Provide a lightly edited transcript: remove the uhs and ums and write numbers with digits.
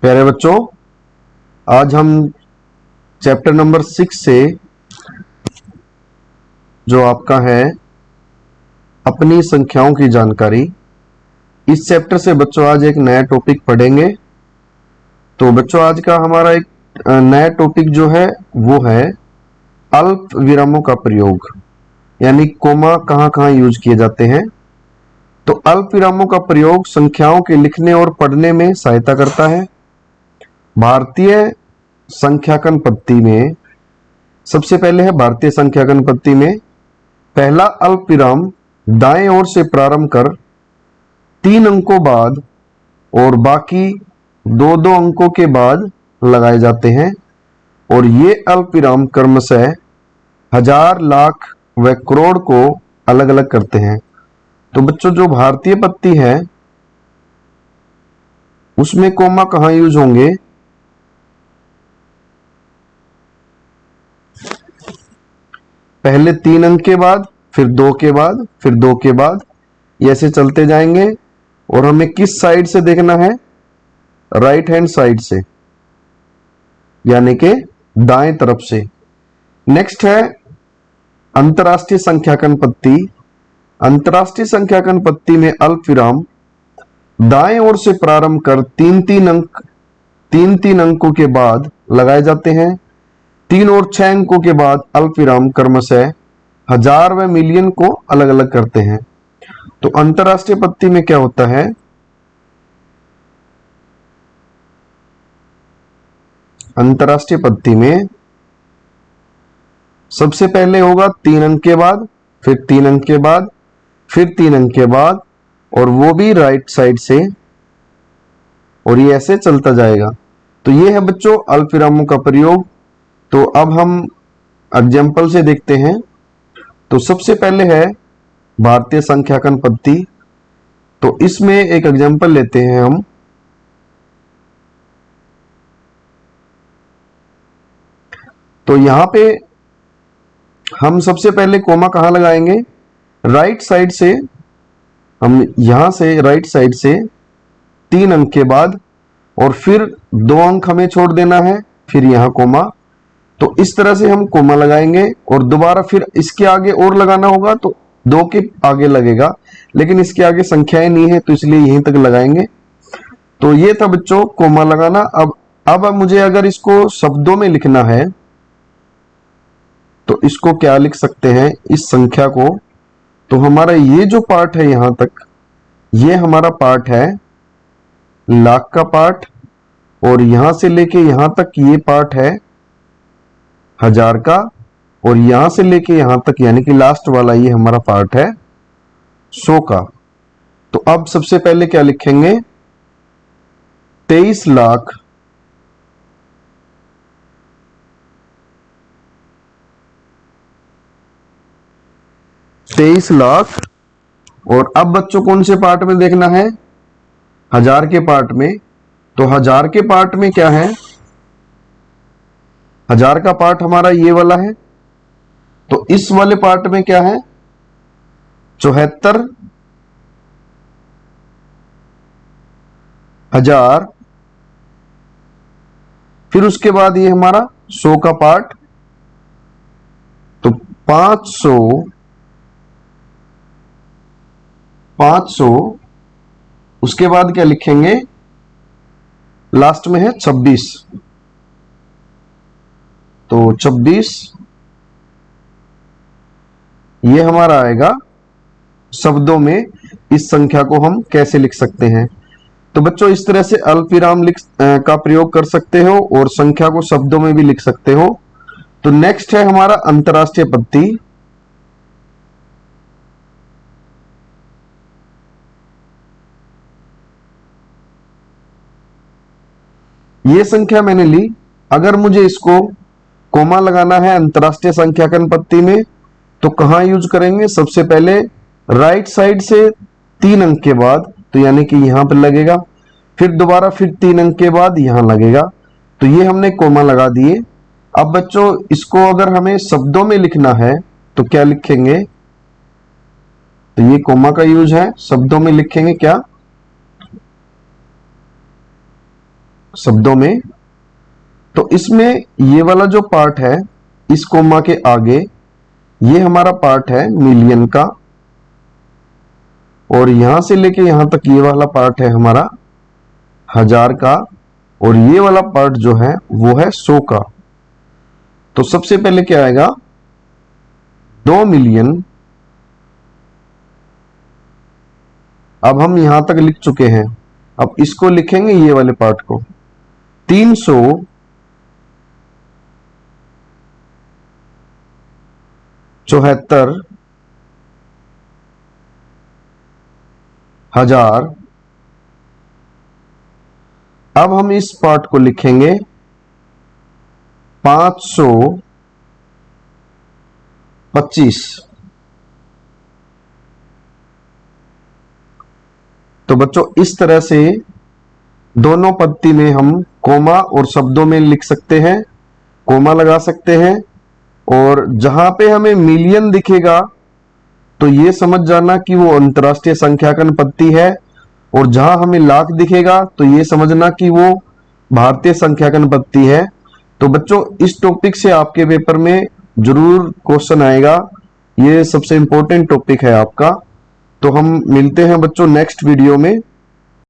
प्यारे बच्चों, आज हम चैप्टर नंबर 6 से जो आपका है अपनी संख्याओं की जानकारी, इस चैप्टर से बच्चों आज एक नया टॉपिक पढ़ेंगे। तो बच्चों आज का हमारा एक नया टॉपिक जो है वो है अल्प विरामों का प्रयोग, यानी कोमा कहाँ कहाँ यूज किए जाते हैं। तो अल्प विरामों का प्रयोग संख्याओं के लिखने और पढ़ने में सहायता करता है। भारतीय संख्याकन पद्धति में सबसे पहले है भारतीय संख्याकन पद्धति में पहला अल्प विराम दाएं ओर से प्रारंभ कर 3 अंकों बाद और बाकी 2-2 अंकों के बाद लगाए जाते हैं, और ये अल्प विराम क्रमशः हजार, लाख व करोड़ को अलग अलग करते हैं। तो बच्चों जो भारतीय पद्धति है उसमें कोमा कहाँ यूज होंगे? पहले 3 अंक के बाद, फिर 2 के बाद, फिर 2 के बाद, ये ऐसे चलते जाएंगे। और हमें किस साइड से देखना है? राइट हैंड साइड से, यानी कि दाएं तरफ से। नेक्स्ट है अंतरराष्ट्रीय संख्याकन पद्धति। अंतरराष्ट्रीय संख्याकन पद्धति में अल्प विराम दाएं ओर से प्रारंभ कर 3-3 अंकों के बाद लगाए जाते हैं। 3 और 6 अंकों के बाद अल्प विराम क्रमशः हजार व मिलियन को अलग अलग करते हैं। तो अंतरराष्ट्रीय पद्धति में क्या होता है? अंतरराष्ट्रीय पद्धति में सबसे पहले होगा 3 अंक के बाद, फिर 3 अंक के बाद, फिर 3 अंक के बाद, और वो भी राइट साइड से, और ये ऐसे चलता जाएगा। तो ये है बच्चों अल्प विरामों का प्रयोग। तो अब हम एग्जाम्पल से देखते हैं। तो सबसे पहले है भारतीय संख्याकन पद्धति। तो इसमें एक एग्जाम्पल लेते हैं हम। तो यहां पे हम सबसे पहले कोमा कहां लगाएंगे? राइट साइड से। हम यहां से राइट साइड से 3 अंक के बाद, और फिर 2 अंक हमें छोड़ देना है, फिर यहां कोमा। तो इस तरह से हम कोमा लगाएंगे, और दोबारा फिर इसके आगे और लगाना होगा तो 2 के आगे लगेगा, लेकिन इसके आगे संख्याएं नहीं है तो इसलिए यहीं तक लगाएंगे। तो ये था बच्चों कोमा लगाना। अब मुझे अगर इसको शब्दों में लिखना है तो इसको क्या लिख सकते हैं इस संख्या को? तो हमारा ये जो पार्ट है यहां तक, ये हमारा पार्ट है लाख का पार्ट, और यहां से लेके यहां तक ये पार्ट है हजार का, और यहां से लेके यहां तक यानी कि लास्ट वाला ये हमारा पार्ट है 100 का। तो अब सबसे पहले क्या लिखेंगे? 23 लाख 23 लाख। और अब बच्चों कौन से पार्ट में देखना है? हजार के पार्ट में। तो हजार के पार्ट में क्या है? हजार का पार्ट हमारा ये वाला है। तो इस वाले पार्ट में क्या है? 74,000। फिर उसके बाद ये हमारा 100 का पार्ट, तो 500। उसके बाद क्या लिखेंगे? लास्ट में है 26। तो 26 ये हमारा आएगा। शब्दों में इस संख्या को हम कैसे लिख सकते हैं? तो बच्चों इस तरह से अल्प विराम का प्रयोग कर सकते हो, और संख्या को शब्दों में भी लिख सकते हो। तो नेक्स्ट है हमारा अंतरराष्ट्रीय पद्धति। ये संख्या मैंने ली। अगर मुझे इसको कोमा लगाना है अंतरराष्ट्रीय संख्याकन पद्धति में तो कहां यूज करेंगे? सबसे पहले राइट साइड से 3 अंक के बाद, तो यानी कि यहां पर लगेगा, फिर दोबारा फिर 3 अंक के बाद यहां लगेगा। तो ये हमने कोमा लगा दिए। अब बच्चों इसको अगर हमें शब्दों में लिखना है तो क्या लिखेंगे? तो ये कोमा का यूज है। शब्दों में लिखेंगे क्या? शब्दों में। तो इसमें ये वाला जो पार्ट है इस कोमा के आगे, ये हमारा पार्ट है मिलियन का, और यहां से लेके यहां तक ये वाला पार्ट है हमारा हजार का, और ये वाला पार्ट जो है वो है 100 का। तो सबसे पहले क्या आएगा, 2 मिलियन, अब हम यहां तक लिख चुके हैं, अब इसको लिखेंगे ये वाले पार्ट को, 374,000। अब हम इस पार्ट को लिखेंगे 525। तो बच्चों इस तरह से दोनों पंक्ति में हम कोमा और शब्दों में लिख सकते हैं, कोमा लगा सकते हैं। और जहां पे हमें मिलियन दिखेगा तो ये समझ जाना कि वो अंतरराष्ट्रीय संख्याकन पद्धति है, और जहां हमें लाख दिखेगा तो ये समझना कि वो भारतीय संख्याकन पद्धति है। तो बच्चों इस टॉपिक से आपके पेपर में जरूर क्वेश्चन आएगा, ये सबसे इंपॉर्टेंट टॉपिक है आपका। तो हम मिलते हैं बच्चों नेक्स्ट वीडियो में।